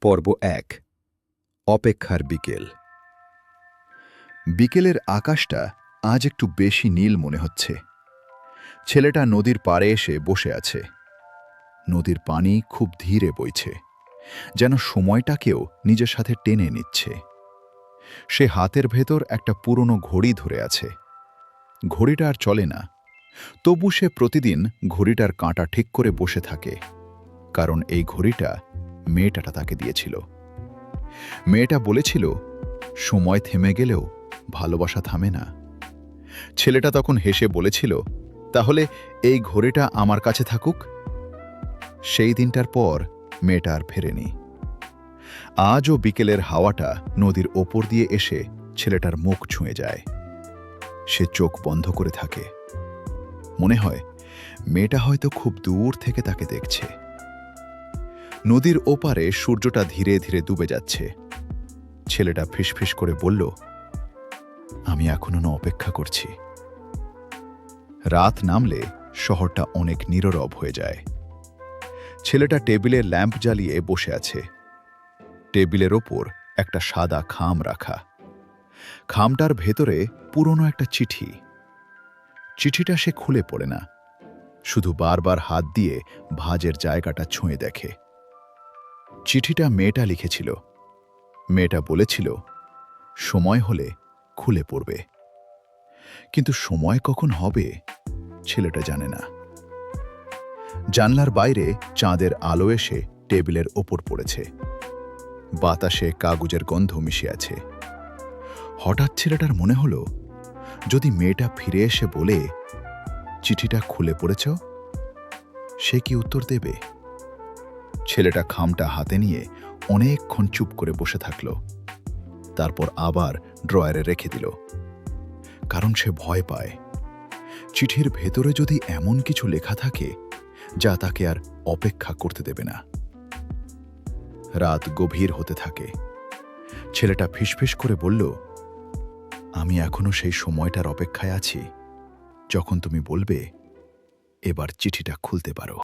পর্ব ১ অপেক্ষার বিকেল। বিকেলের আকাশটা আজ একটু বেশি নীল মনে হচ্ছে। ছেলেটা নদীর পাড়ে এসে বসে আছে। নদীর পানি খুব ধীরে বইছে, যেন সময়টাকেও নিজের সাথে টেনে নিচ্ছে। সে হাতের ভেতর একটা পুরনো ঘড়ি ধরে আছে। ঘড়িটা আর চলে না, তবু সে প্রতিদিন ঘড়িটার কাঁটা ঠিক করে বসে থাকে, কারণ এই ঘড়িটা মেয়েটা তাকে দিয়েছিল। মেয়েটা বলেছিল, সময় থেমে গেলেও ভালোবাসা থামে না। ছেলেটা তখন হেসে বলেছিল, তাহলে এই ঘড়িটা আমার কাছে থাকুক। সেই দিনটার পর মেয়েটা আর ফেরেনি। আজও বিকেলের হাওয়াটা নদীর ওপর দিয়ে এসে ছেলেটার মুখ ছুঁয়ে যায়। সে চোখ বন্ধ করে থাকে। মনে হয় মেয়েটা হয়তো খুব দূর থেকে তাকে দেখছে। নদীর ওপারে সূর্যটা ধীরে ধীরে ডুবে যাচ্ছে। ছেলেটা ফিসফিস করে বলল, আমি এখনো অপেক্ষা করছি। রাত নামলে শহরটা অনেক নীরব হয়ে যায়। ছেলেটা টেবিলে ল্যাম্প জ্বালিয়ে বসে আছে। টেবিলের ওপর একটা সাদা খাম রাখা। খামটার ভেতরে পুরনো একটা চিঠি। চিঠিটা সে খুলে পড়ে না, শুধু বারবার হাত দিয়ে ভাঁজের জায়গাটা ছুঁয়ে দেখে। চিঠিটা মেয়েটা লিখেছিল। মেয়েটা বলেছিল, সময় হলে খুলে পড়বে। কিন্তু সময় কখন হবে ছেলেটা জানে না। জানলার বাইরে চাঁদের আলো এসে টেবিলের ওপর পড়েছে। বাতাসে কাগজের গন্ধ মিশে আছে। হঠাৎ ছেলেটার মনে হলো, যদি মেয়েটা ফিরে এসে বলে, চিঠিটা খুলে পড়েছ, সে কি উত্তর দেবে? ছেলেটা খামটা হাতে নিয়ে অনেকক্ষণ চুপ করে বসে থাকল। তারপর আবার ড্রয়ারে রেখে দিল, কারণ সে ভয় পায় চিঠির ভেতরে যদি এমন কিছু লেখা থাকে যা তাকে আর অপেক্ষা করতে দেবে না। রাত গভীর হতে থাকে। ছেলেটা ফিসফিস করে বলল, আমি এখনো সেই সময়টার অপেক্ষায় আছি, যখন তুমি বলবে, এবার চিঠিটা খুলতে পারো।